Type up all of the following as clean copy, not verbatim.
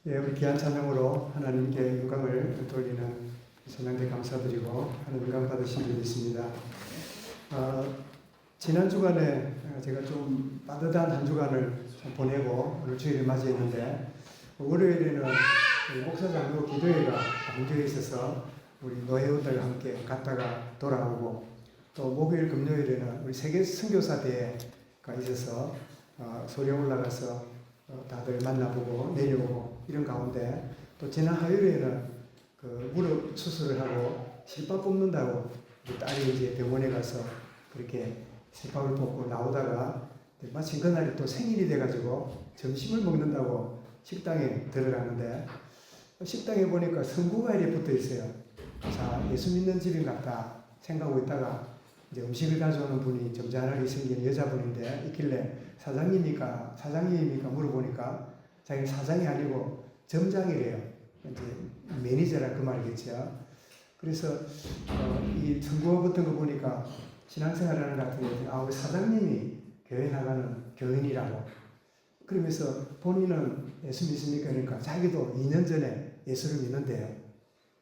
예, 우리 귀한 찬양으로 하나님께 영광을 돌리는 찬양대 감사드리고 하나님 영광 받으신 줄 믿습니다. 지난 주간에 제가 좀 따뜻한 한 주간을 보내고 오늘 주일을 맞이했는데, 월요일에는 목사장로 기도회가 광주에 있어서 우리 노회원들과 함께 갔다가 돌아오고, 또 목요일 금요일에는 우리 세계 선교사 대회가 있어서 서울에 올라가서 다들 만나보고 내려오고 이런 가운데, 또 지난 화요일에는 그 무릎 수술을 하고 실밥 뽑는다고 우리 딸이 이제 병원에 가서 그렇게 실밥을 뽑고 나오다가 마침 그날이 또 생일이 돼가지고 점심을 먹는다고 식당에 들어가는데, 식당에 보니까 선구과일이 붙어 있어요. 자, 예수 믿는 집인 것 같다 생각하고 있다가 이제 음식을 가져오는 분이 점잖하게 생긴 여자분인데 있길래 사장님입니까 물어보니까 자기는 사장이 아니고 점장이래요. 이제 매니저라 그 말이겠죠. 그래서 이 선구가 붙은 거 보니까 신앙생활하는 것 같은데, 우리 사장님이 교회 나가는 교인이라고. 그러면서 본인은 예수 믿습니까? 그러니까 자기도 2년 전에 예수를 믿는데요.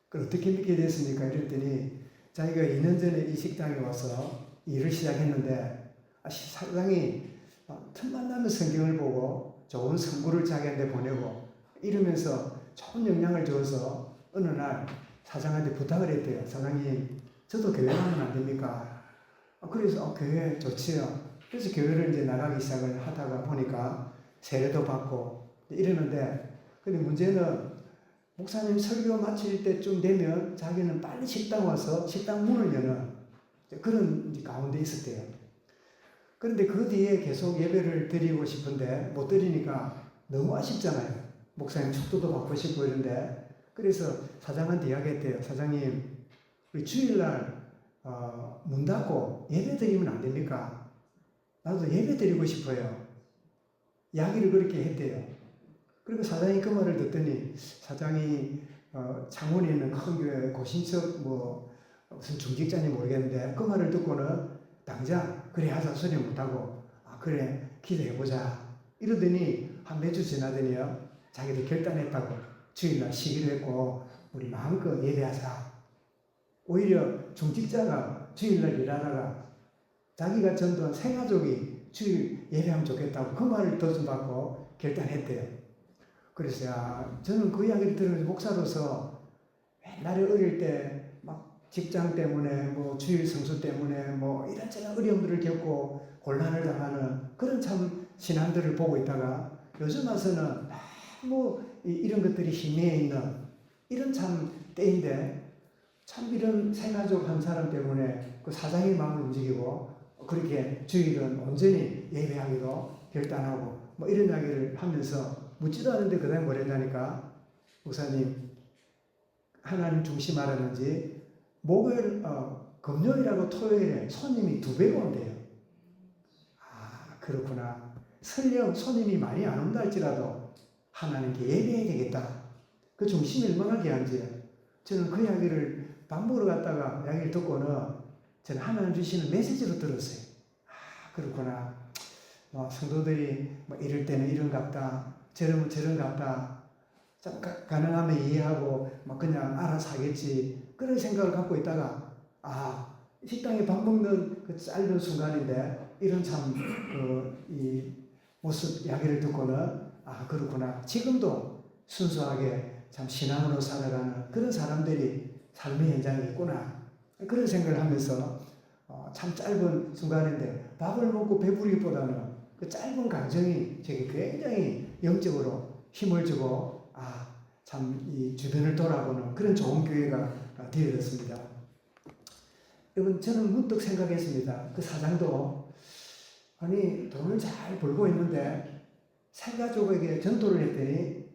그걸 어떻게 믿게 됐습니까? 이랬더니 자기가 2년 전에 이 식당에 와서 일을 시작했는데, 사장이 틈만 나면 성경을 보고 좋은 선구를 자기한테 보내고 이러면서 좋은 영향을 줘서 어느 날 사장한테 부탁을 했대요. 사장님, 저도 교회 가면 안 됩니까? 그래서 교회 좋지요. 그래서 교회를 이제 나가기 시작을 하다가 보니까 세례도 받고 이러는데, 근데 문제는 목사님 설교 마칠 때쯤 되면 자기는 빨리 식당 와서 식당 문을 여는 그런 가운데 있었대요. 그런데 그 뒤에 계속 예배를 드리고 싶은데 못 드리니까 너무 아쉽잖아요. 목사님 축도도 받고 싶고 이런데, 그래서 사장한테 이야기했대요. 사장님, 우리 주일날 문 닫고 예배 드리면 안 됩니까? 나도 예배 드리고 싶어요. 이야기를 그렇게 했대요. 그리고 사장이 그 말을 듣더니, 사장이 창원에 있는 큰 교회 고신척 무슨 중직자인지 모르겠는데 그 말을 듣고는 당장 그래 하자 소리 못하고 그래 기도해보자 이러더니 한 몇 주 지나더니요, 자기도 결단했다고 주일날 쉬기로 했고 우리 마음껏 예배하자. 오히려 중직자가 주일날 일하다가 자기가 전도한 생가족이 주일 예배하면 좋겠다고 그 말을 도전받고 결단했대요. 그래서 저는 그 이야기를 들으면서 목사로서 옛날에 어릴 때 막 직장 때문에 주일 성수 때문에 이런저런 어려움들을 겪고 곤란을 당하는 그런 참 신앙들을 보고 있다가, 요즘 와서는 너무 이런 것들이 희미해 있는 이런 참 때인데, 참 이런 생가족 한 사람 때문에 그 사장의 마음을 움직이고 그렇게 주일은 온전히 예배하기로 결단하고 이런 이야기를 하면서 묻지도 않은데 그 다음에 뭐랬다니까, 목사님 하나님 중심하라는지 목요일 금요일하고 토요일에 손님이 2배가 온대요. 그렇구나. 설령 손님이 많이 안 온다 할지라도 하나님께 예배해야 되겠다. 그 중심이 얼마나 귀한지요. 저는 그 이야기를 밥 먹으러 갔다가 이야기를 듣고는 저는 하나님 주시는 메시지로 들었어요. 그렇구나. 성도들이 이럴 때는 이런 같다, 저러면 저런 같다, 가능하면 이해하고 그냥 알아서 하겠지, 그런 생각을 갖고 있다가 식당에 밥 먹는 그 짧은 순간인데 이런 참 이 모습 이야기를 듣고는 그렇구나. 지금도 순수하게 참 신앙으로 살아가는 그런 사람들이 삶의 현장에 있구나, 그런 생각을 하면서 참 짧은 순간인데 밥을 먹고 배부르기보다는 그 짧은 감정이 제게 굉장히 영적으로 힘을 주고 참 이 주변을 돌아보는 그런 좋은 교회가 되어졌습니다. 여러분, 저는 문득 생각했습니다. 그 사장도 돈을 잘 벌고 있는데 생가족에게 전도를 했더니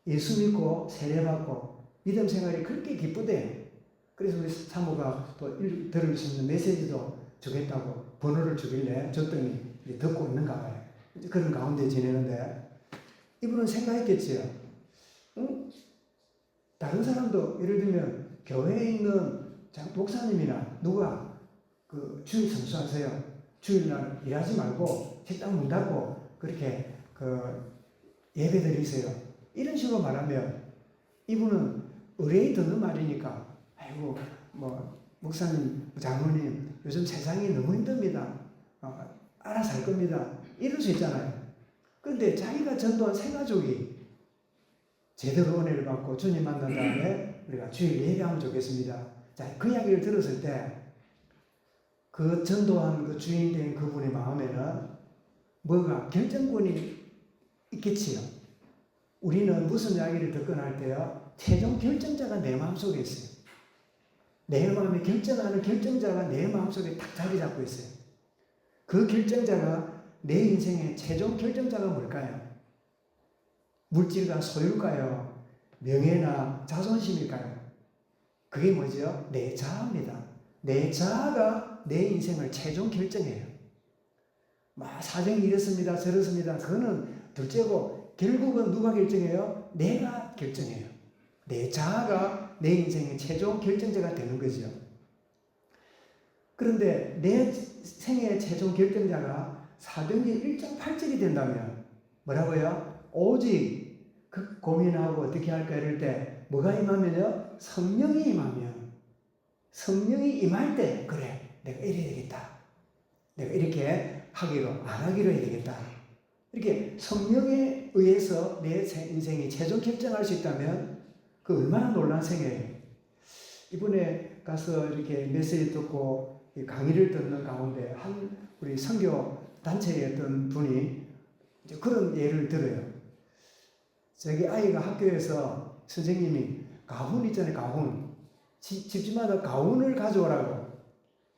예수 믿고 세례받고 믿음 생활이 그렇게 기쁘대. 그래서 우리 사모가 또 들을 수 있는 메시지도 주겠다고 번호를 주길래 줬더니 듣고 있는가 봐요. 그런 가운데 지내는데 이분은 생각했겠지요. 다른 사람도 예를 들면 교회에 있는 목사님이나 누가 그 주일 성수하세요. 주일날 일하지 말고 식당 문 닫고 그렇게 예배 드리세요. 이런 식으로 말하면 이분은 의뢰이 듣는 말이니까 아이고 뭐 목사님, 장로님 요즘 세상이 너무 힘듭니다. 알아서 할 겁니다. 이럴 수 있잖아요. 그런데 자기가 전도한 세 가족이 제대로 은혜를 받고 주님 만난 다음에 우리가 주일 예배하면 좋겠습니다. 자, 그 이야기를 들었을 때 그 전도한 그 주인 된 그분의 마음에는 뭐가 결정권이 있겠지요. 우리는 무슨 이야기를 듣거나 할 때요, 최종 결정자가 내 마음속에 있어요. 내 마음에 결정하는 결정자가 내 마음속에 딱 자리 잡고 있어요. 그 결정자가 내 인생의 최종 결정자가 뭘까요? 물질과 소유일까요? 명예나 자존심일까요? 그게 뭐죠? 내 자아입니다. 내 자아가 내 인생을 최종 결정해요. 사정이 이렇습니다, 저렇습니다. 그거는 둘째고 결국은 누가 결정해요? 내가 결정해요. 내 자아가 내 인생의 최종 결정자가 되는 거죠. 그런데 내 생의 최종 결정자가 사도행전 1.8절이 된다면 뭐라고요? 오직 그 고민하고 어떻게 할까 이럴 때 뭐가 임하면요? 성령이 임하면 성령이 임할 때 그래 내가 이래야 되겠다. 내가 이렇게 하기로 안 하기로 해야 되겠다. 이렇게 성령에 의해서 내 인생이 최종 결정할 수 있다면 그 얼마나 놀라운 생애예요. 이번에 가서 이렇게 메시지 듣고 강의를 듣는 가운데 한 우리 선교 단체에 어떤 분이 이제 그런 예를 들어요. 저기 아이가 학교에서 선생님이 가훈 있잖아요. 가훈. 집집마다 가훈을 가져오라고.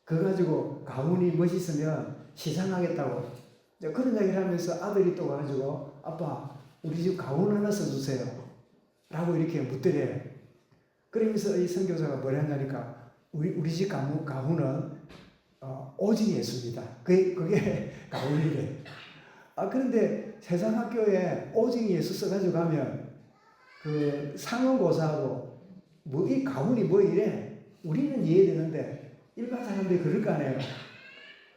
그거 가지고 가훈이 멋있으면 시상하겠다고. 이제 그런 이야기를 하면서 아들이 또 와가지고 아빠 우리 집 가훈 하나 써주세요. 라고 이렇게 묻더래요. 그러면서 이 선교사가 뭐라 하냐니까 우리 집 가훈은 오직 예수입니다. 그게 가훈이래. 그런데 세상 학교에 오직 예수 써가지고 가면 그 상원고사하고 이 가훈이 뭐 이래? 우리는 이해되는데 일반 사람들이 그럴 거 아니에요.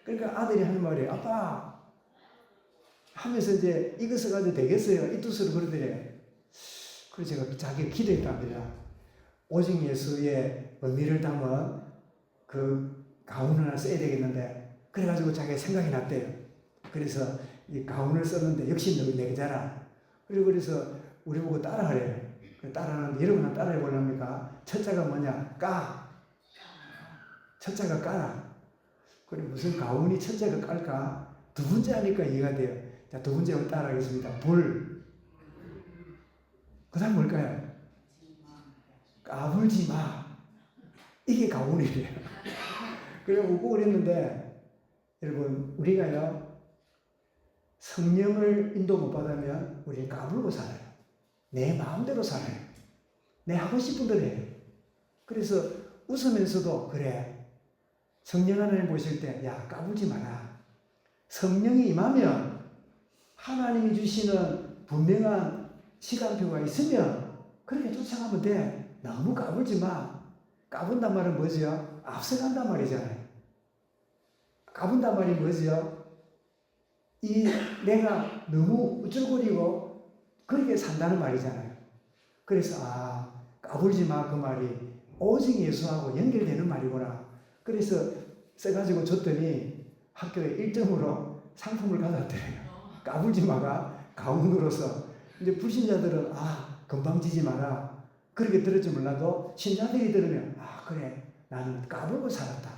그러니까 아들이 하는 말이 아빠 하면서 이제 이거 써가지고 되겠어요? 이 뜻으로 그러더래요. 그래서 제가 자기가 기도했답니다. 오직 예수의 의미를 담은 그 가훈을 하나 써야 되겠는데 그래가지고 자기가 생각이 났대요. 그래서 이 가훈을 썼는데 역시 너 내자라. 그래서 우리 보고 따라하래요. 따라하는데 여러분 하나 따라해 보렵니까? 첫자가 뭐냐? 첫자가 까라. 그래 무슨 가훈이 첫자가 깔까? 두 번째 하니까 이해가 돼요. 자, 두 번째 따라하겠습니다. 불. 그 다음 뭘까요? 까불지 마. 이게 가훈이래요. 그래 웃고 그랬는데 여러분 우리가요 성령을 인도 못 받으면 우리는 까불고 살아요. 내 마음대로 살아요. 내 하고 싶은 대로 해요. 그래서 웃으면서도 그래 성령 하나님 보실 때 야 까불지 마라. 성령이 임하면 하나님이 주시는 분명한 시간표가 있으면 그렇게 쫓아가면 돼. 너무 까불지 마. 까분단 말은 뭐죠? 앞서간단 말이잖아요. 까분단 말이 뭐죠? 내가 너무 우쭐거리고 그렇게 산다는 말이잖아요. 그래서 까불지 마 그 말이 오직 예수하고 연결되는 말이구나. 그래서 써가지고 줬더니 학교에 1점으로 상품을 가져왔대요. 까불지 마가 가훈으로서 이제 불신자들은 건방지지 마라. 그렇게 들을지 몰라도 신자들이 들으면 그래 나는 까불고 살았다.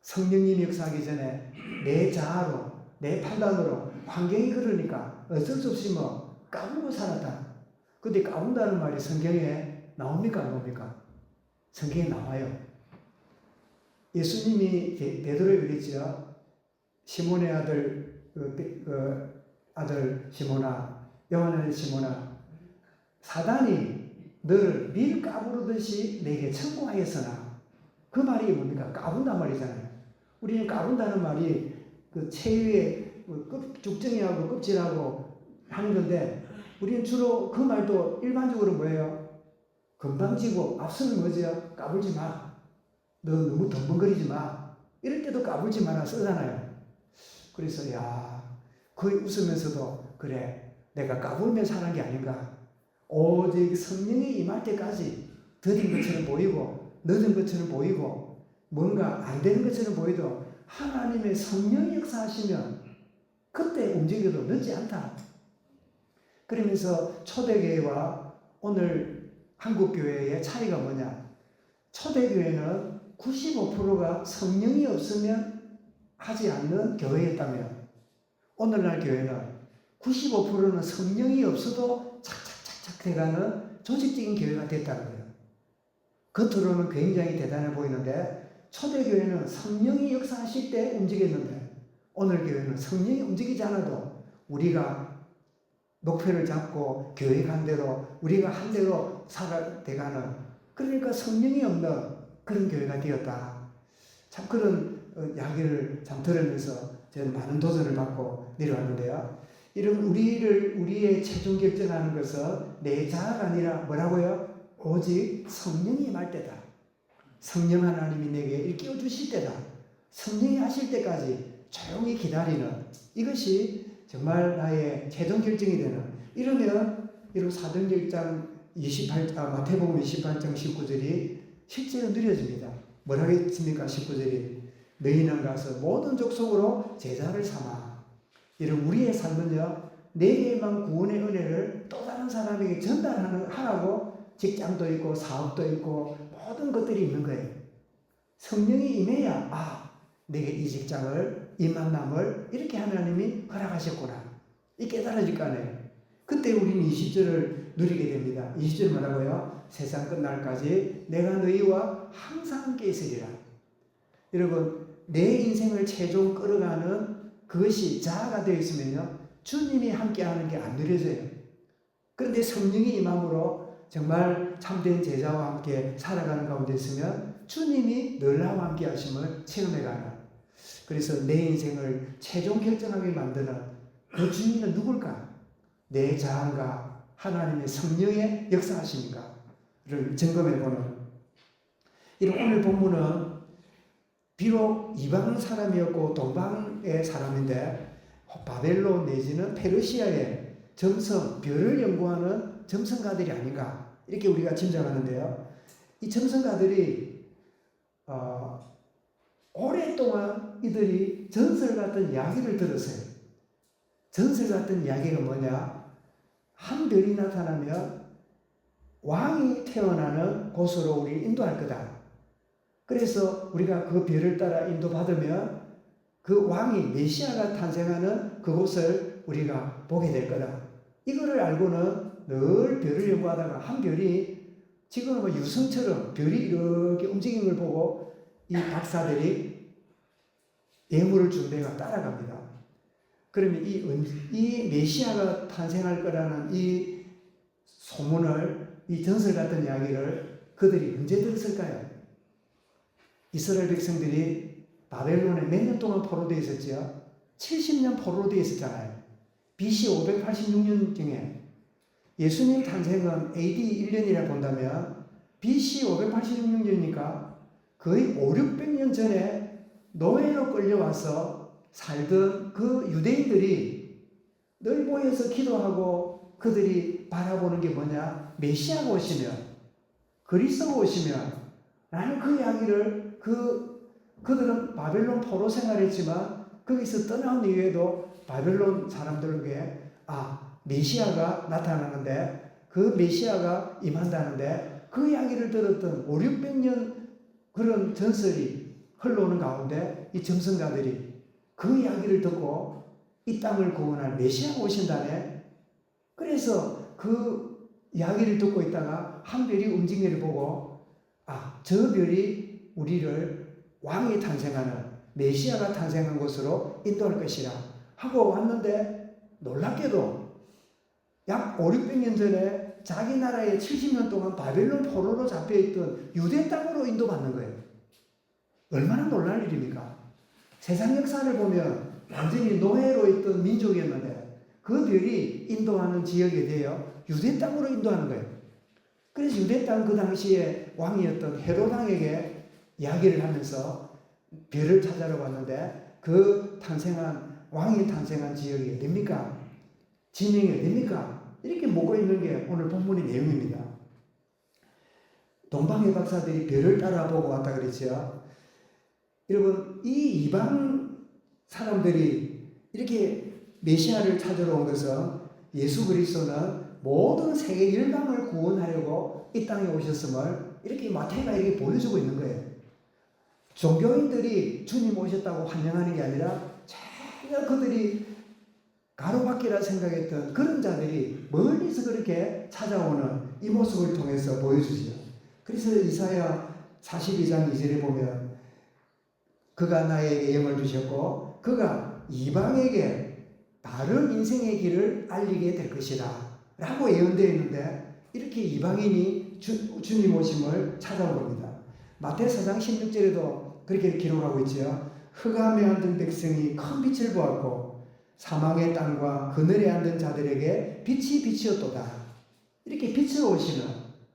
성령님이 역사하기 전에 내 자아로 내 판단으로 환경이 그러니까 어쩔 수 없이 까불고 살았다. 근데 까분다는 말이 성경에 나옵니까 안 나옵니까? 성경에 나와요. 예수님이 베드로에게 그랬죠. 시몬의 아들 아들 시몬아 요한의 시몬아 사단이 너를 밀 까부르듯이 내게 천공하였으나 그 말이 뭡니까? 까분단 말이잖아요. 우리는 까분다는 말이 그 체위의 죽정이하고 껍질하고 하는 건데 우리는 주로 그 말도 일반적으로 뭐예요? 건방지고 앞서는 뭐죠? 까불지 마. 너 너무 덤벙거리지 마. 이럴 때도 까불지 마라 쓰잖아요. 그래서 거의 웃으면서도 그래 내가 까불면 사는 게 아닌가. 오직 성령이 임할 때까지 더딘 것처럼 보이고 늦은 것처럼 보이고 뭔가 안 되는 것처럼 보이도 하나님의 성령이 역사하시면 그때 움직여도 늦지 않다. 그러면서 초대교회와 오늘 한국교회의 차이가 뭐냐? 초대교회는 95%가 성령이 없으면 하지 않는 교회였다면 오늘날 교회는 95%는 성령이 없어도 착착착착 돼가는 조직적인 교회가 됐다는 거예요. 겉으로는 굉장히 대단해 보이는데 초대교회는 성령이 역사하실 때 움직였는데 오늘 교회는 성령이 움직이지 않아도 우리가 목표를 잡고 계획한 대로 우리가 한 대로 살아가는 그러니까 성령이 없는 그런 교회가 되었다. 참 그런 이야기를 참 들으면서 저는 많은 도전을 받고 내려왔는데요. 이런 우리의 최종 결정하는 것은 내 자아가 아니라 뭐라고요? 오직 성령이 임할 때다. 성령 하나님이 내게 일깨워 주실 때다. 성령이 하실 때까지 조용히 기다리는 이것이 정말 나의 최종 결정이 되는 이러면 이런 사도행전 28, 마태복음 28장 19절이 실제로 누려집니다. 뭐라고 했습니까? 19절이 너희는 가서 모든 족속으로 제자를 삼아. 이런 우리의 삶은요 내게만 구원의 은혜를 또 다른 사람에게 전달하라고 직장도 있고 사업도 있고 모든 것들이 있는 거예요. 성령이 임해야 내게 이 직장을 이 만남을 이렇게 하나님이 허락하셨구나. 이 깨달아질 거 아니에요. 그때 우리는 20절을 누리게 됩니다. 20절 뭐라고요? 세상 끝날까지 내가 너희와 항상 함께 있으리라. 여러분 내 인생을 최종 끌어가는 그것이 자아가 되어 있으면요 주님이 함께하는 게 안 누려져요. 그런데 성령이 임함으로 정말 참된 제자와 함께 살아가는 가운데 있으면 주님이 늘 나와 함께 하심을 체험해가는 그래서 내 인생을 최종 결정하게 만드는 그 주님은 누굴까? 내 자아가 하나님의 성령의 역사하십니까?를 점검해보는 이런 오늘 본문은 비록 이방 사람이었고 동방의 사람인데 바벨론 내지는 페르시아의 점성, 별을 연구하는 점성가들이 아닌가 이렇게 우리가 짐작하는데요. 이 점성가들이 오랫동안 이들이 전설 같은 이야기를 들었어요. 전설 같은 이야기가 뭐냐? 한 별이 나타나면 왕이 태어나는 곳으로 우리를 인도할 거다. 그래서 우리가 그 별을 따라 인도받으면 그 왕이 메시아가 탄생하는 그곳을 우리가 보게 될 거다. 이거를 알고는 늘 별을 연구하다가 한 별이 지금은 뭐 유성처럼 별이 이렇게 움직이는 걸 보고 이 박사들이 예물을 준 데가 따라갑니다. 그러면 이 메시아가 탄생할 거라는 이 소문을, 이 전설 같은 이야기를 그들이 언제 들었을까요? 이스라엘 백성들이 바벨론에 몇 년 동안 포로되어 있었죠? 70년 포로되어 있었잖아요. BC 586년경에 예수님 탄생은 AD 1년이라 본다면 BC 586년이니까 거의 500~600년 전에 노예로 끌려와서 살던 그 유대인들이 늘 모여서 기도하고 그들이 바라보는 게 뭐냐? 메시아가 오시면, 그리스도가 오시면 라는 그 이야기를 그들은 바벨론 포로 생활했지만 거기서 떠난 이후에도 바벨론 사람들에게 메시아가 나타나는데 그 메시아가 임한다는데 그 이야기를 들었던 500~600년 그런 전설이 흘러오는 가운데 이 점성가들이 그 이야기를 듣고 이 땅을 구원할 메시아가 오신다네. 그래서 그 이야기를 듣고 있다가 한 별이 움직이는 걸 보고 저 별이 우리를 왕이 탄생하는 메시아가 탄생한 곳으로 인도할 것이라 하고 왔는데 놀랍게도 약 500~600년 전에 자기 나라에 70년 동안 바벨론 포로로 잡혀있던 유대 땅으로 인도받는 거예요. 얼마나 놀랄 일입니까? 세상 역사를 보면 완전히 노예로 있던 민족이었는데 그 별이 인도하는 지역에 대하여 유대 땅으로 인도하는 거예요. 그래서 유대 땅 그 당시에 왕이었던 헤롯 왕에게 이야기를 하면서 별을 찾아러 왔는데 그 왕이 탄생한 지역이 어딥니까? 지명이 어딥니까? 이렇게 묻고 있는 게 오늘 본문의 내용입니다. 동방의 박사들이 별을 따라보고 왔다 그랬죠. 여러분, 이 이방 사람들이 이렇게 메시아를 찾으러 온 것은 예수 그리스도는 모든 세계 열방을 구원하려고 이 땅에 오셨음을 이렇게 마태가 이렇게 보여주고 있는 거예요. 종교인들이 주님 오셨다고 환영하는 게 아니라 전혀 그들이 가로막기라 생각했던 그런 자들이 멀리서 그렇게 찾아오는 이 모습을 통해서 보여주지요. 그래서 이사야 42장 2절에 보면 그가 나에게 영을 주셨고 그가 이방에게 바른 인생의 길을 알리게 될 것이다 라고 예언되어 있는데 이렇게 이방인이 주님 오심을 찾아온 겁니다. 마태 4장 16절에도 그렇게 기록하고 있죠. 흑암에 앉은 백성이 큰 빛을 보았고 사망의 땅과 그늘에 앉은 자들에게 빛이 비치었도다. 이렇게 빛을 오시는,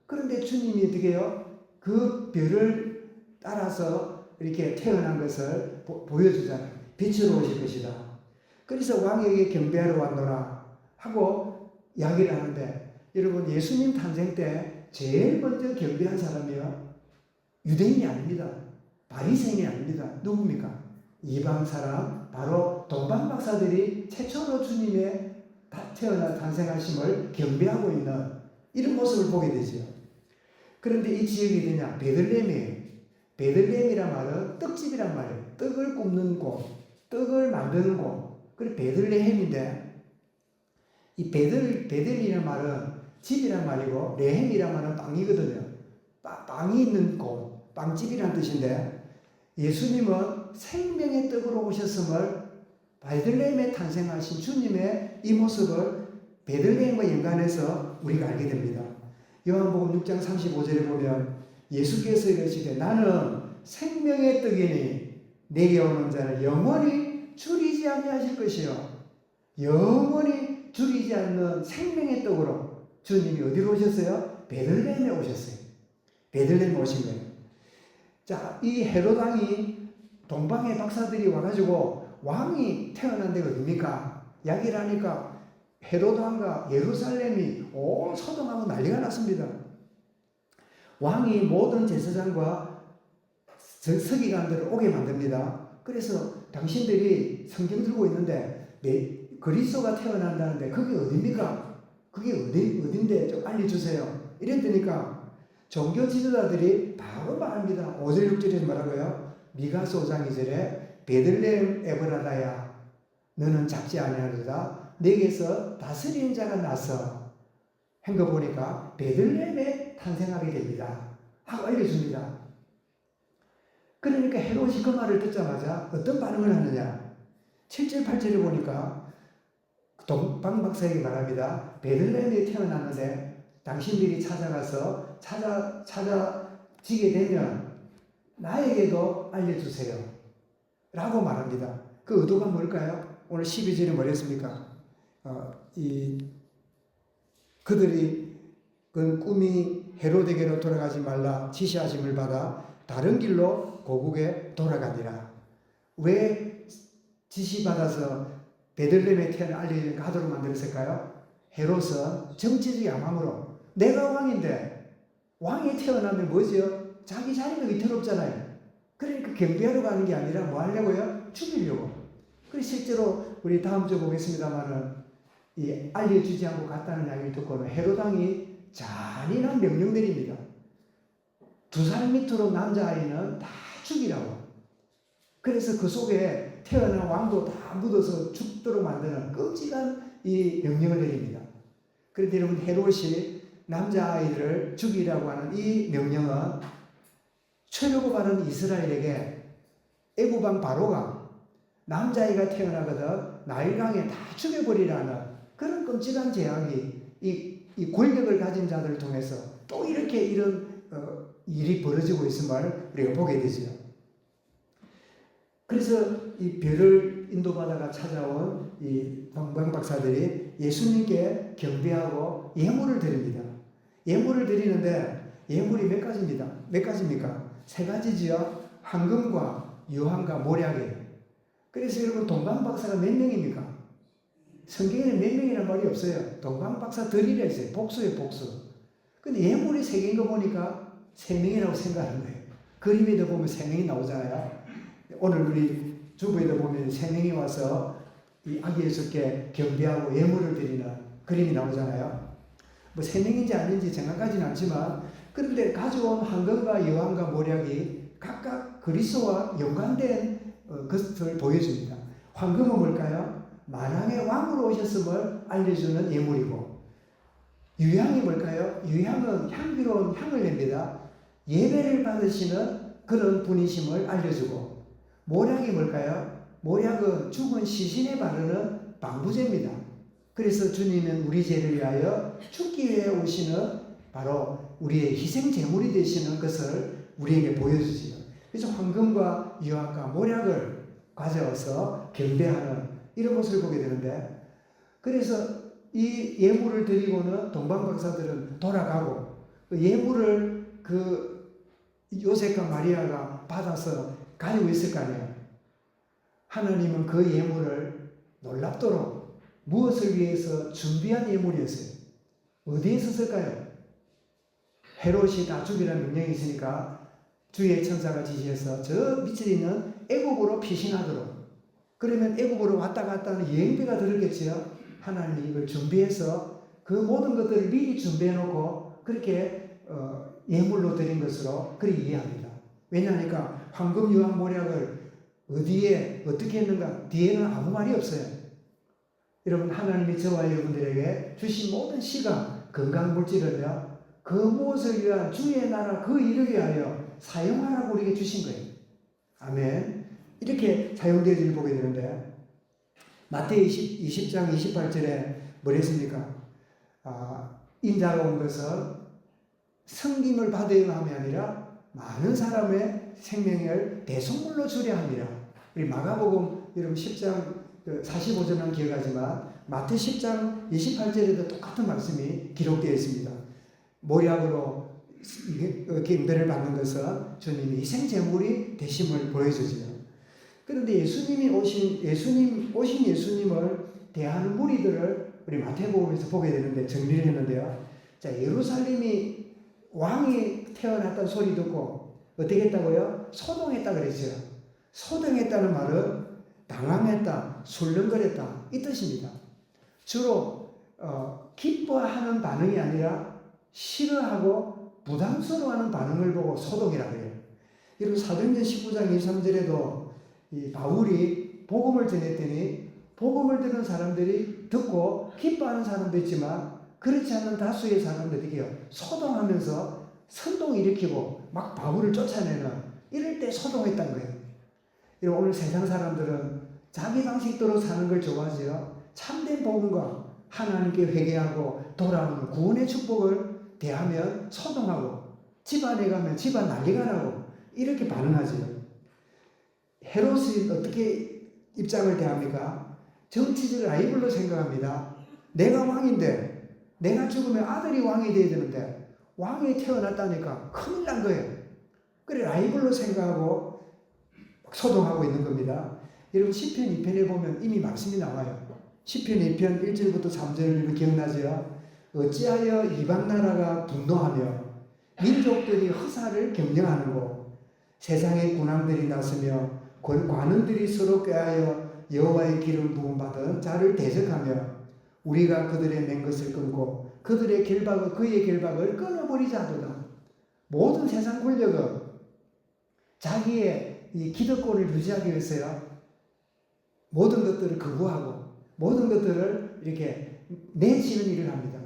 그런데 주님이 어떻게 해요? 그 별을 따라서 이렇게 태어난 것을 보여주잖아요. 빛으로 오실 것이다. 그래서 왕에게 경배하러 왔노라 하고 이야기를 하는데, 여러분, 예수님 탄생 때 제일 먼저 경배한 사람이요, 유대인이 아닙니다. 바리새인이 아닙니다. 누굽니까? 이방 사람, 바로 동방 박사들이 최초로 주님의 태어나 탄생하심을 경배하고 있는 이런 모습을 보게 되죠. 그런데 이 지역이 어디냐? 베들레헴이에요. 베들레헴이란 말은 떡집이란 말이에요. 떡을 굽는 곳, 떡을 만드는 곳. 그리고 베들레헴인데, 이 베들이란 말은 집이란 말이고, 레헴이란 말은 빵이거든요. 빵이 있는 곳, 빵집이란 뜻인데, 예수님은 생명의 떡으로 오셨음을 베들레헴에 탄생하신 주님의 이 모습을 베들레헴과 연관해서 우리가 알게 됩니다. 요한복음 6장 35절에 보면 예수께서 이르시되 나는 생명의 떡이니 내게 오는 자는 영원히 줄이지 아니하실 것이요, 영원히 줄이지 않는 생명의 떡으로 주님이 어디로 오셨어요? 베들레헴에 오셨어요. 베들레헴에 오신 거예요. 자, 이 헤롯 왕이 동방의 박사들이 와가지고 왕이 태어난 데가 어딥니까? 이야기를 하니까 헤롯 왕과 예루살렘이 온 소동하고 난리가 났습니다. 왕이 모든 제사장과 서기관들을 오게 만듭니다. 그래서 당신들이 성경 들고 있는데 그리스도가 태어난다는데 그게 어딥니까? 그게 어딘데 좀 알려주세요. 이랬더니까 종교 지도자들이 바로 말합니다. 5절 6절에서 뭐라고요? 미가서 5장 2절에 베들레헴 에브라다야 너는 작지 아니하리라 내게서 다스리는 자가 나서 한 거 보니까 베들레헴에 탄생하게 됩니다 하고 알려줍니다. 그러니까 헤롯이 그 말을 듣자마자 어떤 반응을 하느냐, 7절 8절에 보니까 동방 박사에게 말합니다. 베들레헴에 태어났는데 당신들이 찾아가서 찾아지게 되면 나에게도 알려주세요 라고 말합니다. 그 의도가 뭘까요? 오늘 12절에 뭐랬습니까? 그들이 그 꿈이 헤롯에게로 돌아가지 말라 지시하심을 받아 다른 길로 고국에 돌아가니라. 왜 지시받아서 베들레헴에 태어나 알려진 가도로 만들었을까요? 헤롯은 정치적 야망으로 내가 왕인데 왕이 태어나면 뭐죠? 자기 자리가 위태롭잖아요. 그러니까 경배하러 가는 게 아니라 뭐 하려고요? 죽이려고. 그래서 실제로 우리 다음 주에 보겠습니다만은 이 알려주지 않고 갔다는 이야기를 듣고는 헤롯 왕이 잔인한 명령 내립니다. 2살 밑으로 남자아이는 다 죽이라고. 그래서 그 속에 태어난 왕도 다 묻어서 죽도록 만드는 끔찍한 이 명령을 내립니다. 그런데 여러분, 헤롯이 남자아이들을 죽이라고 하는 이 명령은 출애굽하는 이스라엘에게 애굽왕 바로가 남자아이가 태어나거든 나일강에 다 죽여버리라는 그런 끔찍한 제약이 이 권력을 가진 자들을 통해서 또 이렇게 이런 일이 벌어지고 있음을 우리가 보게 되죠. 그래서 이 별을 인도받아가 찾아온 이 동방 박사들이 예수님께 경배하고 예물을 드립니다. 예물을 드리는데 예물이 몇 가지입니다. 몇 가지입니까? 3가지지요. 황금과 유황과 모략이에요. 그래서 여러분, 동방 박사가 몇 명입니까? 성경에는 몇 명이라는 말이 없어요. 동방박사들이라 했어요. 복수예요, 복수. 근데 예물이 3개인 거 보니까 3명이라고 생각하는 거예요. 그림에도 보면 3명이 나오잖아요. 오늘 우리 주부에도 보면 3명이 와서 이 아기 예수께 경배하고 예물을 드리는 그림이 나오잖아요. 뭐 3명인지 아닌지 정확하지는 않지만, 그런데 가져온 황금과 여왕과 모략이 각각 그리스도와 연관된 것을 보여줍니다. 황금은 뭘까요? 만왕의 왕으로 오셨음을 알려주는 예물이고, 유향이 뭘까요? 유향은 향기로운 향을 냅니다. 예배를 받으시는 그런 분이심을 알려주고, 모략이 뭘까요? 모략은 죽은 시신에 바르는 방부제입니다. 그래서 주님은 우리 죄를 위하여 죽기 위해 오시는 바로 우리의 희생 제물이 되시는 것을 우리에게 보여주지요. 그래서 황금과 유황과 모략을 가져와서 경배하는 이런 모습을 보게 되는데, 그래서 이 예물을 드리고는 동방박사들은 돌아가고, 그 예물을 그 요셉과 마리아가 받아서 가지고 있을 거 아니에요. 하나님은 그 예물을 놀랍도록 무엇을 위해서 준비한 예물이었어요? 어디에 썼을까요? 헤롯이 다 죽이라는 명령이 있으니까 주의 천사가 지시해서 저 밑에 있는 애국으로 피신하도록. 그러면 애국으로 왔다 갔다 하는 여행비가 들었겠지요. 하나님이 이걸 준비해서 그 모든 것들을 미리 준비해 놓고 그렇게 예물로 드린 것으로 그렇게 이해합니다. 왜냐하니까 황금 유황 모략을 어디에 어떻게 했는가 뒤에는 아무 말이 없어요. 여러분, 하나님이 저와 여러분들에게 주신 모든 시간, 건강 물질을요, 그 무엇을 위한 주의 나라 그 일을 위하여 사용하라고 우리에게 주신 거예요. 아멘. 이렇게 사용되어지를 보게 되는데, 마태의 20장 28절에 뭐랬습니까? 인자가 온 것은 섬김을 받으려 함이 아니라 많은 사람의 생명을 대속물로 주려 함이라. 우리 마가복음 여러분 10장 45절만 기억하지만 마태 10장 28절에도 똑같은 말씀이 기록되어 있습니다. 모략으로 경배를 받는 것은 주님이 희생제물이 되심을 보여주지요. 그런데 예수님 오신 예수님을 대하는 무리들을 우리 마태복음에서 보게 되는데 정리를 했는데요. 자, 예루살렘이 왕이 태어났다는 소리 듣고 어떻게 했다고요? 소동했다 그랬죠. 소동했다는 말은 당황했다, 술렁거렸다 이 뜻입니다. 주로 기뻐하는 반응이 아니라 싫어하고 부담스러워하는 반응을 보고 소동이라고 해요. 여러분, 사도행전 19장 23절에도 이 바울이 복음을 전했더니 복음을 듣는 사람들이 듣고 기뻐하는 사람도 있지만 그렇지 않는 다수의 사람들이 소동하면서 선동 일으키고 막 바울을 쫓아내는, 이럴 때 소동했던 거예요. 오늘 세상 사람들은 자기 방식대로 사는 걸 좋아하지요. 참된 복음과 하나님께 회개하고 돌아오는 구원의 축복을 대하면 소동하고, 집안에 가면 집안 난리가 나고 이렇게 반응하지요. 헤롯이 어떻게 입장을 대합니까? 정치적 라이벌로 생각합니다. 내가 왕인데, 내가 죽으면 아들이 왕이 돼야 되는데 왕이 태어났다니까 큰일 난 거예요. 그래 라이벌로 생각하고 소동하고 있는 겁니다. 여러분, 시편 2편에 보면 이미 말씀이 나와요. 시편 2편 1절부터 3절 기억나죠? 어찌하여 이방 나라가 분노하며 민족들이 허사를 경영하는고, 세상의 군왕들이 나서며 관원들이 서로 꾀하여 여호와의 기름 부음 받은 자를 대적하며 우리가 그들의 맹 것을 끊고 그의 결박을 끊어버리자 하도다. 모든 세상 권력은 자기의 이 기득권을 유지하기 위해서요, 모든 것들을 거부하고 모든 것들을 이렇게 내치는 일을 합니다.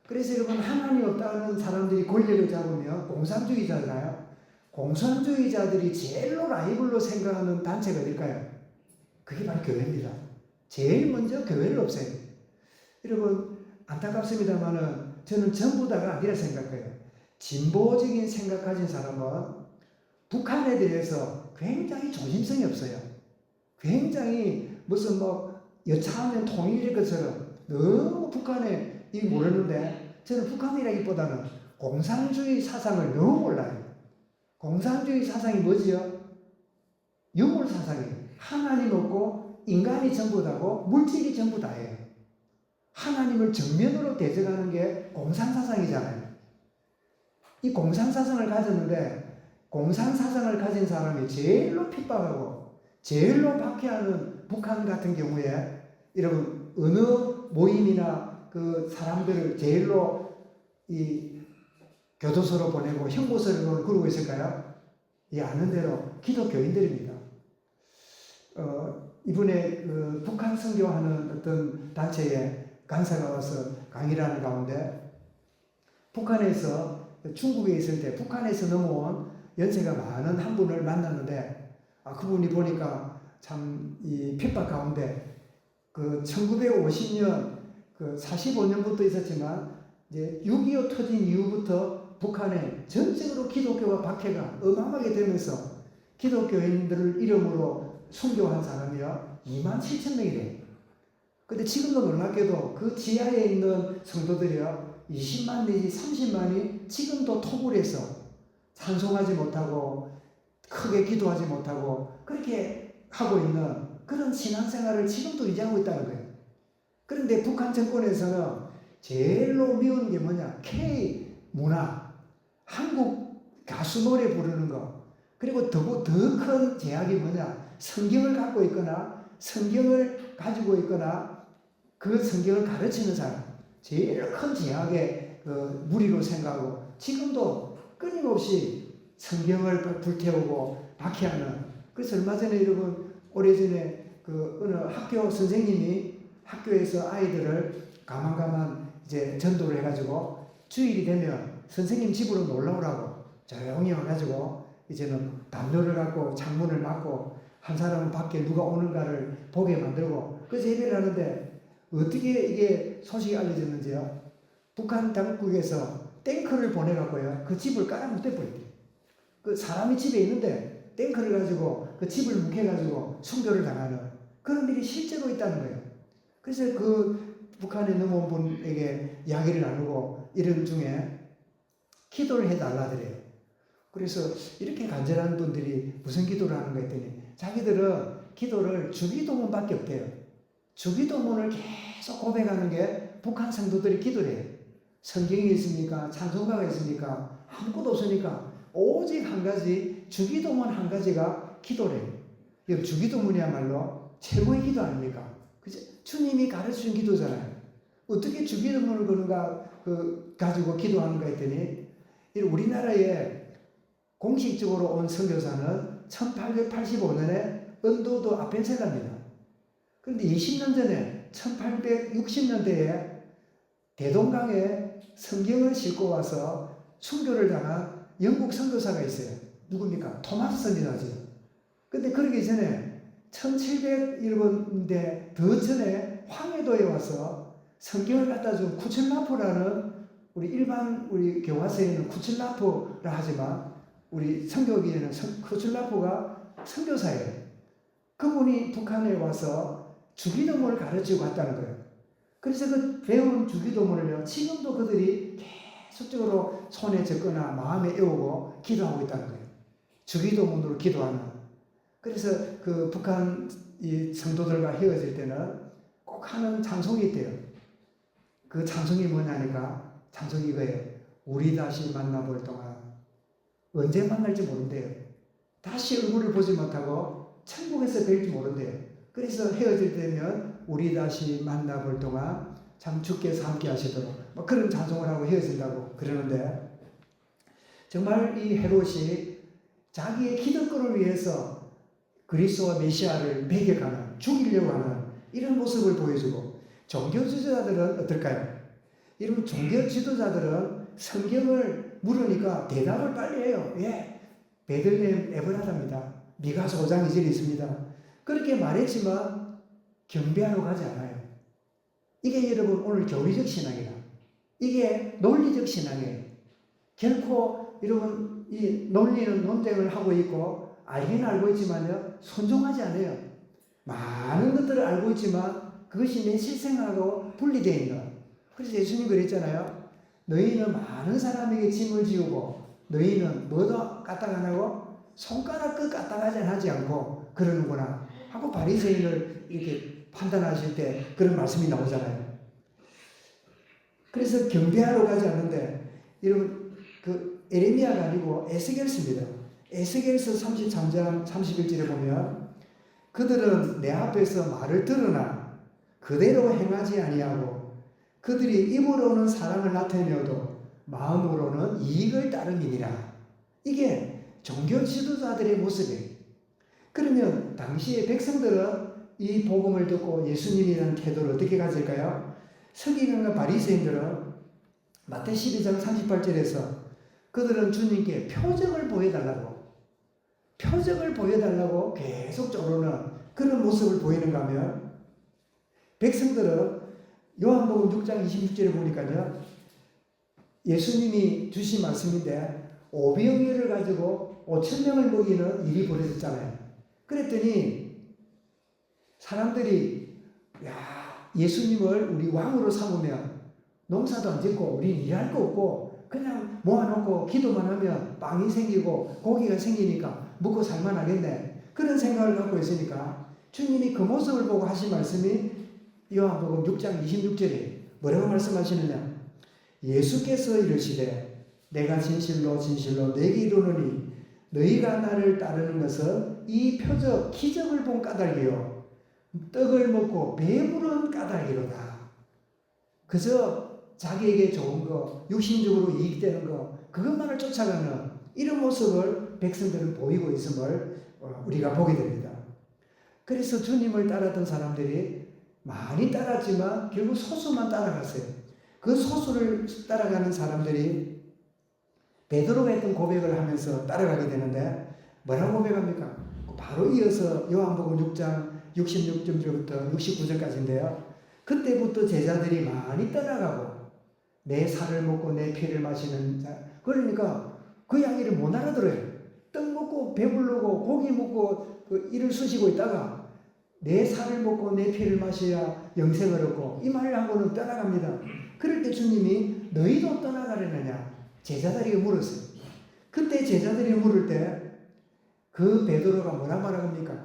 그래서 여러분, 하나님 없다는 사람들이 권력을 잡으면 공산주의자잖아요. 공산주의자들이 제일로 라이벌로 생각하는 단체가 어딜까요? 그게 바로 교회입니다. 제일 먼저 교회를 없애요. 여러분, 안타깝습니다만은 저는 전부 다가 아니라 생각해요. 진보적인 생각 가진 사람은 북한에 대해서 굉장히 조심성이 없어요. 굉장히 무슨 여차하면 통일일 것처럼 너무 북한에 모르는데, 저는 북한이라기보다는 공산주의 사상을 너무 몰라요. 공산주의 사상이 뭐지요? 유물 사상이에요. 하나님 없고 인간이 전부 다고 물질이 전부 다예요. 하나님을 정면으로 대적하는 게 공산사상이잖아요. 이 공산사상을 가졌는데 공산사상을 가진 사람이 제일로 핍박하고 제일로 박해하는 북한 같은 경우에 여러분 어느 모임이나 그 사람들을 제일로 이 교도소로 보내고 형고소를 구르고 있을까요? 이 아는 대로 기독교인들입니다. 이번에 그 북한 선교하는 어떤 단체에 간사가 와서 강의를 하는 가운데 북한에서 중국에 있을 때 북한에서 넘어온 연세가 많은 한 분을 만났는데 그분이 보니까 참 이 핍박 가운데 그 1950년 그 45년부터 있었지만 이제 6.25 터진 이후부터 북한에 전적으로 기독교가 박해가 어마어마하게 되면서 기독교인들을 이름으로 순교한 사람이요 27,000명이래요. 근데 지금도 놀랍게도 그 지하에 있는 성도들이요 20만 내지 30만이 지금도 토굴에서 찬송하지 못하고 크게 기도하지 못하고 그렇게 하고 있는 그런 신앙생활을 지금도 유지하고 있다는 거예요. 그런데 북한 정권에서는 제일로 미운 게 뭐냐? K 문화, 한국 가수 노래 부르는 거. 그리고 더 큰 제약이 뭐냐? 성경을 갖고 있거나 성경을 가지고 있거나 그 성경을 가르치는 사람. 제일 큰 제약의 그 무리로 생각하고 지금도 끊임없이 성경을 불태우고 박해하는. 그래서 얼마 전에 여러분 오래전에 그 어느 학교 선생님이 학교에서 아이들을 가만 이제 전도를 해가지고 주일이 되면 선생님 집으로 놀러 오라고 조용히 와가지고 이제는 담요를 갖고 창문을 막고 한 사람은 밖에 누가 오는가를 보게 만들고 그래서 예배를 하는데 어떻게 이게 소식이 알려졌는지요? 북한 당국에서 탱크를 보내갖고요 그 집을 깔아뭉대 버렸대요. 그 사람이 집에 있는데 탱크를 가지고 그 집을 묵혀가지고 순교를 당하는 그런 일이 실제로 있다는 거예요. 그래서 그 북한에 넘어온 분에게 이야기를 나누고 이런 중에 기도를 해달라더래요. 그래서 이렇게 간절한 분들이 무슨 기도를 하는가 했더니 자기들은 기도를 주기도문밖에 없대요. 주기도문을 계속 고백하는 게 북한 성도들이 기도를 해요. 성경이 있습니까? 찬송가가 있습니까? 아무것도 없으니까 오직 한 가지 주기도문 한 가지가 기도래요. 이 주기도문이야말로 최고의 기도 아닙니까? 그죠? 주님이 가르쳐준 기도잖아요. 어떻게 주기도문을 가지고 기도하는가 했더니 우리나라에 공식적으로 온 선교사는 1885년에 언도도 아펜셀라입니다. 그런데 20년 전에 1860년대에 대동강에 성경을 싣고 와서 순교를 당한 영국 선교사가 있어요. 누굽니까? 토마스 선지자죠. 근데 그러기 전에 1700년대 더 전에 황해도에 와서 성경을 갖다 준 쿠첼라프라는 우리 교과서에는 쿠첼라프라 하지만 우리 선교기에는 쿠첼라프가 선교사예요. 그분이 북한에 와서 주기도문을 가르치고 갔다는 거예요. 그래서 그 배운 주기도문을요 지금도 그들이 계속적으로 손에 적거나 마음에 애우고 기도하고 있다는 거예요. 주기도문으로 기도하는. 그래서 그 북한 이 성도들과 헤어질 때는 꼭 하는 찬송이 있대요. 그 찬송이 뭐냐니까 찬송이 이거예요. 우리 다시 만나볼 동안 언제 만날지 모른대요. 다시 얼굴을 보지 못하고 천국에서 뵐지 모른대요. 그래서 헤어질 때면 우리 다시 만나볼 동안 참 주께서 함께 하시도록 뭐 그런 찬송을 하고 헤어진다고 그러는데 정말 이 헤롯이 자기의 기득권을 위해서 그리스도와 메시아를 배격하는 죽이려고 하는 이런 모습을 보여주고 종교 지도자들은 어떨까요? 이런 종교 지도자들은 성경을 물으니까 대답을 빨리 해요. 예, 베들레헴 에브라다입니다. 미가서 5장 2절에 있습니다. 그렇게 말했지만 경배하러 가지 않아요. 이게 여러분 오늘 교리적 신앙이다. 이게 논리적 신앙이에요. 결코 여러분 이 논리는 논쟁을 하고 있고 알기는 알고 있지만요 순종하지 않아요. 많은 것들을 알고 있지만 그것이 내 실생활하고 분리되어 있는. 그래서 예수님 그랬잖아요. 너희는 많은 사람에게 짐을 지우고 너희는 뭐도 까딱 안 하고 손가락 끝 까딱하지 하지 않고 그러는구나 하고 바리새인을 이렇게 판단하실 때 그런 말씀이 나오잖아요. 그래서 경배하러 가지 않는데 여러분 그 에레미야가 아니고 에스겔서입니다. 에스겔서 33장 31절에 보면 그들은 내 앞에서 말을 들으나 그대로 행하지 아니하고 그들이 입으로는 사랑을 나타내어도 마음으로는 이익을 따름이니라. 이게 종교 지도자들의 모습이에요. 그러면 당시에 백성들은 이 복음을 듣고 예수님이라는 태도를 어떻게 가질까요? 서기관과 바리새인들은 마태 12장 38절에서 그들은 주님께 표적을 보여달라고 계속 쪼르는 그런 모습을 보이는가 하면 백성들은 요한복음 6장 26절에 보니까요. 예수님이 주신 말씀인데 오병이어를 가지고 5,000명을 먹이는 일이 벌어졌잖아요. 그랬더니 사람들이 예수님을 우리 왕으로 삼으면 농사도 안 짓고 우리는 일할 거 없고 그냥 모아놓고 기도만 하면 빵이 생기고 고기가 생기니까 먹고 살만 하겠네. 그런 생각을 갖고 있으니까 주님이 그 모습을 보고 하신 말씀이 요한복음 6장 26절에 뭐라고 말씀하시느냐. 예수께서 이르시되 내가 진실로 진실로 내게 이르노니 너희가 나를 따르는 것은 이 표적 기적을 본 까닭이요 떡을 먹고 배부른 까닭이로다. 그저 자기에게 좋은 거 육신적으로 이익되는 거 그것만을 쫓아가는 이런 모습을 백성들은 보이고 있음을 우리가 보게 됩니다. 그래서 주님을 따랐던 사람들이 많이 따랐지만 결국 소수만 따라갔어요. 그 소수를 따라가는 사람들이 베드로가 했던 고백을 하면서 따라가게 되는데 뭐라고 고백합니까? 바로 이어서 요한복음 6장 66절부터 69절까지인데요. 그때부터 제자들이 많이 떠나가고 내 살을 먹고 내 피를 마시는 자, 그러니까 그 이야기를 못 알아들어요. 떡 먹고 배부르고 고기 먹고 그 이를 쑤시고 있다가 내 살을 먹고 내 피를 마셔야 영생을 얻고 이 말을 하고는 떠나갑니다. 그럴 때 주님이 너희도 떠나가려느냐 제자들에게 물었어요. 그때 제자들이 물을 때 그 베드로가 뭐라 말합니까?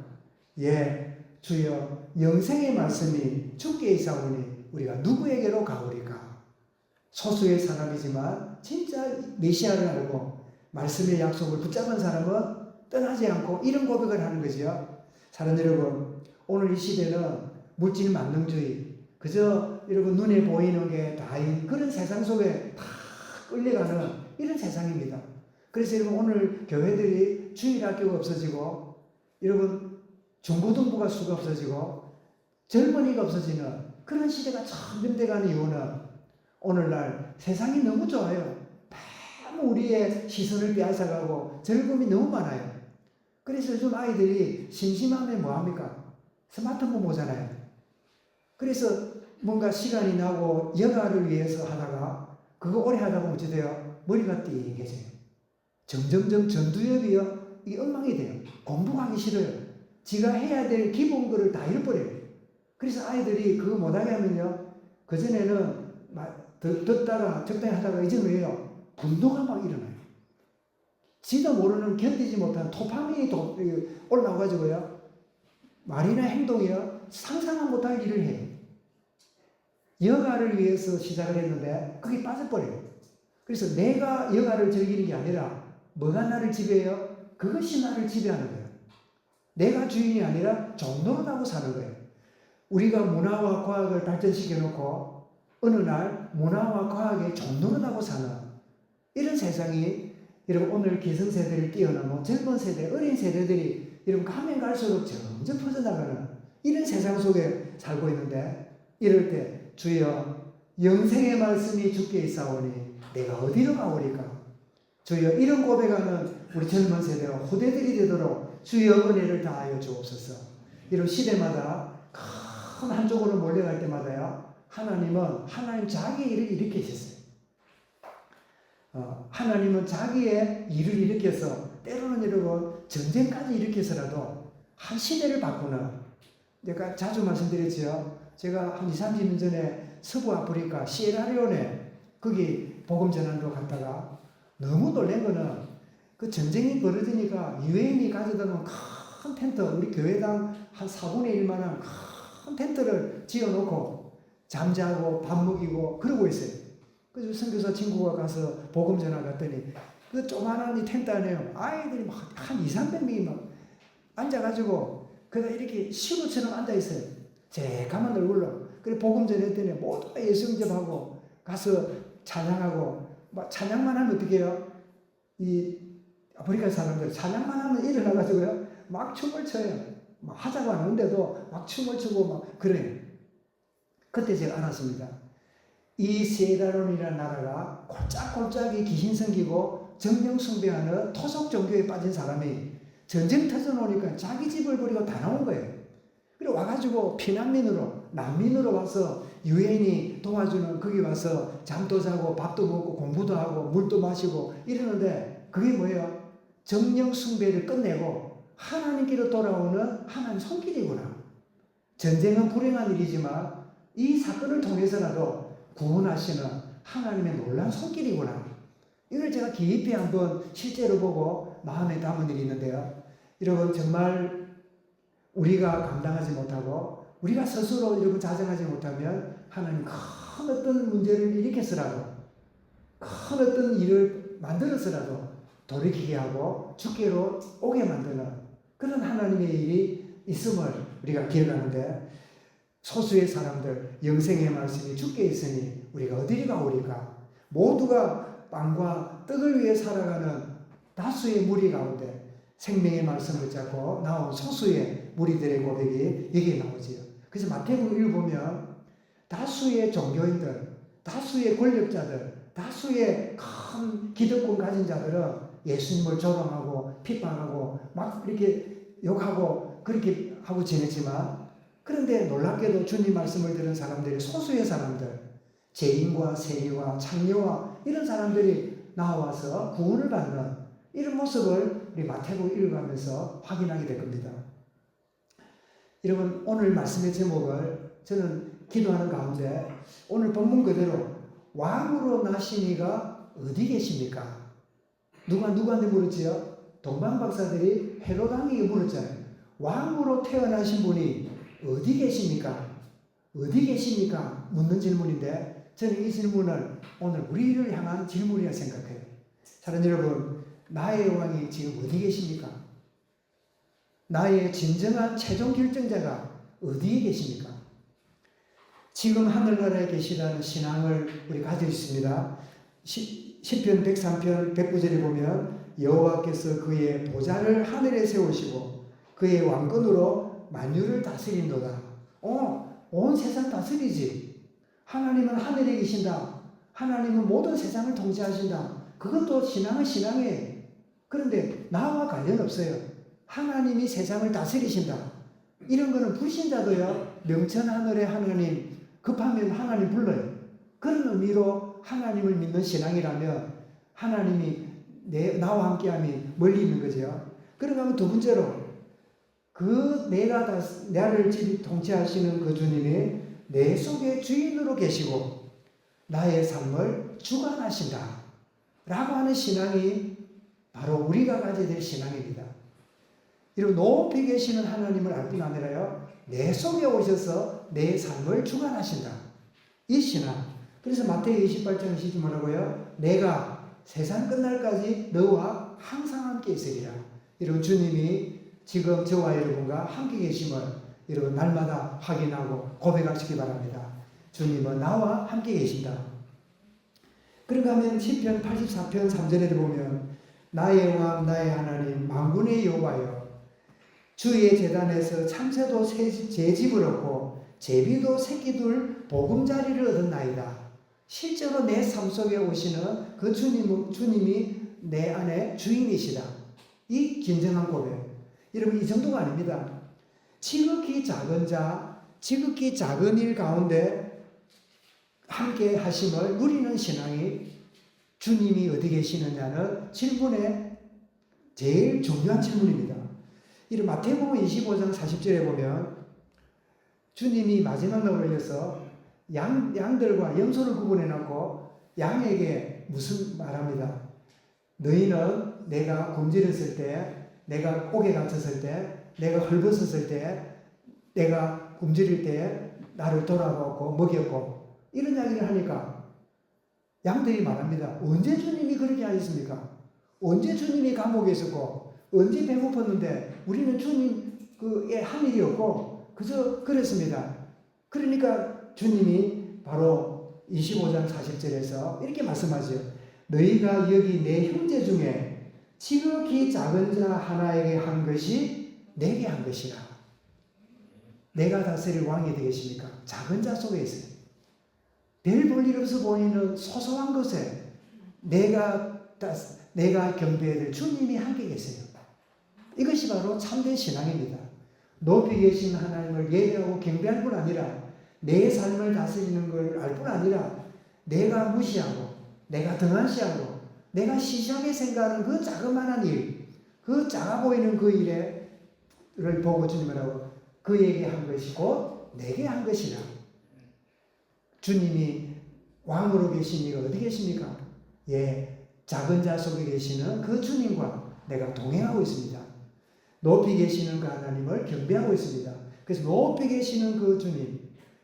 예, 주여 영생의 말씀이 주께 있사오니 우리가 누구에게로 가오리까? 소수의 사람이지만 진짜 메시아를 알고 말씀의 약속을 붙잡은 사람은 떠나지 않고 이런 고백을 하는 거죠. 사랑 여러분, 오늘 이 시대는 물질 만능주의, 그저 여러분 눈에 보이는 게 다인 그런 세상 속에 다 끌려가는 이런 세상입니다. 그래서 여러분 오늘 교회들이 주일학교가 없어지고 여러분 중고등부가 수가 없어지고 젊은이가 없어지는 그런 시대가 점점 돼가는 이유는 오늘날 세상이 너무 좋아요. 너무 우리의 시선을 빼앗아가고 즐거움이 너무 많아요. 그래서 요즘 아이들이 심심하면 뭐합니까? 스마트폰 보잖아요. 그래서 뭔가 시간이 나고 여가를 위해서 하다가 그거 오래 하다 보면 어찌 돼요? 머리가 띵해져요. 점점점 전두엽이요. 이게 엉망이 돼요. 공부가 하기 싫어요. 지가 해야 될 기본 거를 다 잃어버려요. 그래서 아이들이 그거 못하게 하면요. 그전에는 듣다가 적당히 하다가 이제는 왜요? 분노가 막 일어나요. 지도 모르는 견디지 못한 도파민이 올라와가지고요. 말이나 행동이요. 상상을 못할 일을 해요. 여가를 위해서 시작을 했는데 그게 빠져버려요. 그래서 내가 여가를 즐기는 게 아니라 뭐가 나를 지배해요? 그것이 나를 지배하는 거예요. 내가 주인이 아니라 종노릇하고 사는 거예요. 우리가 문화와 과학을 발전시켜 놓고 어느 날 문화와 과학의 종노릇하고 사는 이런 세상이 여러분 오늘 기성세대를 뛰어넘어 젊은 세대, 어린 세대들이 여러분 가면 갈수록 점점 퍼져나가는 이런 세상 속에 살고 있는데 이럴 때 주여 영생의 말씀이 주께 있사오니 내가 어디로 가오리까? 주여 이런 고백하는 우리 젊은 세대와 후대들이 되도록 주여 은혜를 다하여 주옵소서. 이런 시대마다 큰 한쪽으로 몰려갈 때마다요. 하나님은 하나님 자기 일을 일으키셨어요. 하나님은 자기의 일을 일으켜서 때로는 여러분 전쟁까지 일으켜서라도 한 시대를 바꾸는 내가 자주 말씀드렸죠. 제가 한 20-30년 전에 서부 아프리카 시에라리온에 거기 복음 전환로 갔다가 너무 놀란 거는 그 전쟁이 벌어지니까 유엔이 가져다 놓은 큰 텐트 우리 교회당 한 4분의 1만한 큰 텐트를 지어놓고 잠자고 밥 먹이고 그러고 있어요. 그래서 선교사 친구가 가서 복음 전화 갔더니 그 조그만한 이 텐트 안에요. 아이들이 막 한 2, 300명이 막 앉아가지고 그냥 이렇게 시루처럼 앉아있어요. 제 가만 얼굴로. 그래 복음 전했더니 모두가 예수 영접하고 가서 찬양하고 막 찬양만 하면 어떻게 해요? 이 아프리카 사람들 찬양만 하면 일어나가지고요 막 춤을 춰요. 막 하자고 하는데도 막 춤을 추고 막 그래요. 그때 제가 알았습니다. 이 세라론이라는 나라가 꼴짝꼴짝이 귀신 섬기고 정령 숭배하는 토속 종교에 빠진 사람이 전쟁 터져놓으니까 자기 집을 버리고 다 나온 거예요. 그리고 와가지고 피난민으로 난민으로 와서 유엔이 도와주는 거기 와서 잠도 자고 밥도 먹고 공부도 하고 물도 마시고 이러는데 그게 뭐예요? 정령 숭배를 끝내고 하나님께로 돌아오는 하나님 손길이구나. 전쟁은 불행한 일이지만 이 사건을 통해서라도 구원하시는 하나님의 놀라운 손길이구나. 이걸 제가 깊이 한번 실제로 보고 마음에 담은 일이 있는데요. 여러분 정말 우리가 감당하지 못하고 우리가 스스로 이러고 자정하지 못하면 하나님 큰 어떤 문제를 일으켜서라도 큰 어떤 일을 만들어서라도 돌이키게 하고 주께로 오게 만드는 그런 하나님의 일이 있음을 우리가 기억하는데 소수의 사람들 영생의 말씀이 주께 있으니 우리가 어디로 가오리까? 모두가 빵과 떡을 위해 살아가는 다수의 무리 가운데 생명의 말씀을 잡고 나온 소수의 무리들의 고백이 여기에 나오지요. 그래서 마태복음 1 보면 다수의 종교인들, 다수의 권력자들, 다수의 큰 기득권 가진 자들은 예수님을 조롱하고 비판하고 막 이렇게 욕하고 그렇게 하고 지냈지만 그런데 놀랍게도 주님 말씀을 들은 사람들이 소수의 사람들, 죄인과 세리와 창녀와 이런 사람들이 나와서 구원을 받는 이런 모습을 우리 마태복음 읽어가면서 확인하게 될 겁니다. 여러분 오늘 말씀의 제목을 저는 기도하는 가운데 오늘 본문 그대로 왕으로 나신 이가 어디 계십니까? 누구한테 물었지요? 동방 박사들이 헤롯 왕에게 물었잖아요. 왕으로 태어나신 분이 어디 계십니까? 어디 계십니까? 묻는 질문인데 저는 이 질문을 오늘 우리를 향한 질문이라 생각해요. 사랑하는 여러분, 나의 왕이 지금 어디 계십니까? 나의 진정한 최종 결정자가 어디에 계십니까? 지금 하늘나라에 계시다는 신앙을 우리 가지고 있습니다. 시편 103편 109절에 보면 여호와께서 그의 보좌를 하늘에 세우시고 그의 왕권으로 만유를 다스린도다. 온 세상 다스리지. 하나님은 하늘에 계신다. 하나님은 모든 세상을 통치하신다. 그것도 신앙은 신앙이에요. 그런데 나와 관련 없어요. 하나님이 세상을 다스리신다. 이런 거는 불신자도요. 명천하늘의 하나님 급하면 하나님 불러요. 그런 의미로 하나님을 믿는 신앙이라면 하나님이 나와 함께함이 멀리 있는 거죠. 그런가 하면 두 번째로 나를 통치하시는 그 주님이 내 속의 주인으로 계시고 나의 삶을 주관하신다 라고 하는 신앙이 바로 우리가 가져야 될 신앙입니다. 이런 높이 계시는 하나님을 알 뿐 아니라요, 내 속에 오셔서 내 삶을 주관하신다. 이 신앙. 그래서 마태복음 28장 20절 뭐라고요? 내가 세상 끝날까지 너와 항상 함께 있으리라. 이런 주님이 지금 저와 여러분과 함께 계심을 여러분 날마다 확인하고 고백하시기 바랍니다. 주님은 나와 함께 계신다. 그런가 하면 시편 84편 3절에 보면 나의 왕 나의 하나님 만군의 여호와여 주의 제단에서 참새도 제 집을 얻고 제비도 새끼둘 보금자리를 얻었나이다. 실제로 내 삶 속에 오시는 그 주님이 내 안에 주인이시다. 이 진정한 고백. 여러분 이 정도가 아닙니다. 지극히 작은 자, 지극히 작은 일 가운데 함께 하심을 누리는 신앙이 주님이 어디 계시느냐는 질문의 제일 중요한 질문입니다. 이 마태복음 25장 40절에 보면 주님이 마지막 날을 올려서 양들과 염소를 구분해 놓고 양에게 무슨 말합니다. 너희는 내가 굶주렸을 때, 내가 옥에 갇혔을 때, 내가 헐벗었을 때, 내가 굶주릴 때 나를 돌아보고 먹였고 이런 이야기를 하니까 양들이 말합니다. 언제 주님이 그렇게 하셨습니까? 언제 주님이 감옥에 있었고 언제 배고팠는데 우리는 주님의 한 일이 없고 그저 그랬습니다. 그러니까 주님이 바로 25장 40절에서 이렇게 말씀하죠. 너희가 여기 내 형제 중에 지극히 작은 자 하나에게 한 것이 내게 한 것이라. 내가 다스릴 왕이 되겠습니까? 작은 자 속에 있어요. 별 볼 일 없어 보이는 소소한 것에 내가 경배해야 될 주님이 함께 계세요. 이것이 바로 참된 신앙입니다. 높이 계신 하나님을 예배하고 경배할 뿐 아니라 내 삶을 다스리는 걸 알 뿐 아니라 내가 무시하고 내가 등한시하고 내가 시시하게 생각하는 그 자그마한 일, 그 작아 보이는 그 일을 보고 주님이라고 그에게 한 것이 곧 내게 한 것이라. 주님이 왕으로 계신 이가 어디 계십니까? 예, 작은 자 속에 계시는 그 주님과 내가 동행하고 있습니다. 높이 계시는 그 하나님을 경배하고 있습니다. 그래서 높이 계시는 그 주님,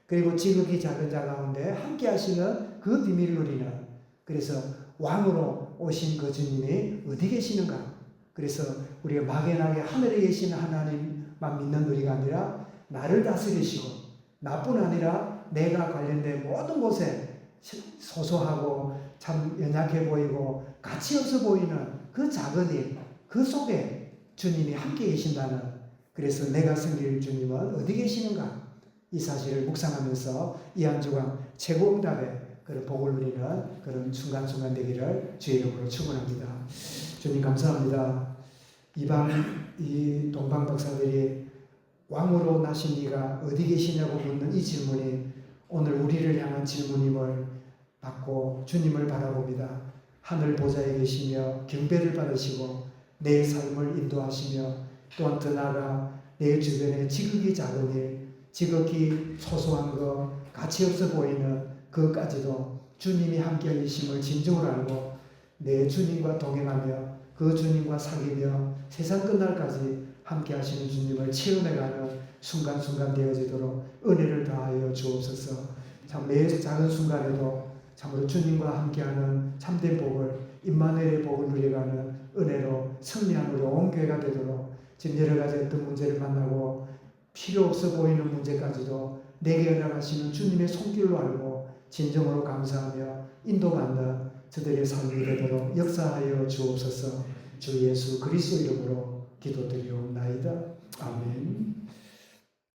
그리고 지극히 작은 자 가운데 함께 하시는 그 비밀을 누리는, 그래서 왕으로 오신 그 주님이 어디 계시는가? 그래서 우리가 막연하게 하늘에 계시는 하나님만 믿는 우리가 아니라 나를 다스리시고 나뿐 아니라 내가 관련된 모든 곳에 소소하고 참 연약해 보이고 가치 없어 보이는 그 작은 일, 그 속에 주님이 함께 계신다는, 그래서 내가 섬길 주님은 어디 계시는가? 이 사실을 묵상하면서 이 한 주간 최고 응답의 그런 복을 누리는 그런 순간순간 되기를 주의 이름으로 축원합니다. 주님 감사합니다. 이 동방 박사들이 왕으로 나신 이가 어디 계시냐고 묻는 이 질문이 오늘 우리를 향한 질문임을 받고 주님을 바라봅니다. 하늘 보좌에 계시며 경배를 받으시고 내 삶을 인도하시며 또한 더 나아가 내 주변에 지극히 작은 일, 지극히 소소한 것, 가치 없어 보이는 그것까지도 주님이 함께 하심을 진정으로 알고 내 주님과 동행하며 그 주님과 사귀며 세상 끝날까지 함께 하시는 주님을 체험해가는 순간순간 되어지도록 은혜를 다하여 주옵소서. 참 매 작은 순간에도 참으로 주님과 함께하는 참된 복을, 임마누엘의 복을 누려가는 은혜로 승리한 우리 온 교회가 되도록 지금 여러 가지 어떤 문제를 만나고 필요 없어 보이는 문제까지도 내게 연락하시는 주님의 손길로 알고 진정으로 감사하며 인도받는 저들의 삶이 되도록 역사하여 주옵소서. 주 예수 그리스도 이름으로 기도드리옵나이다. 아멘.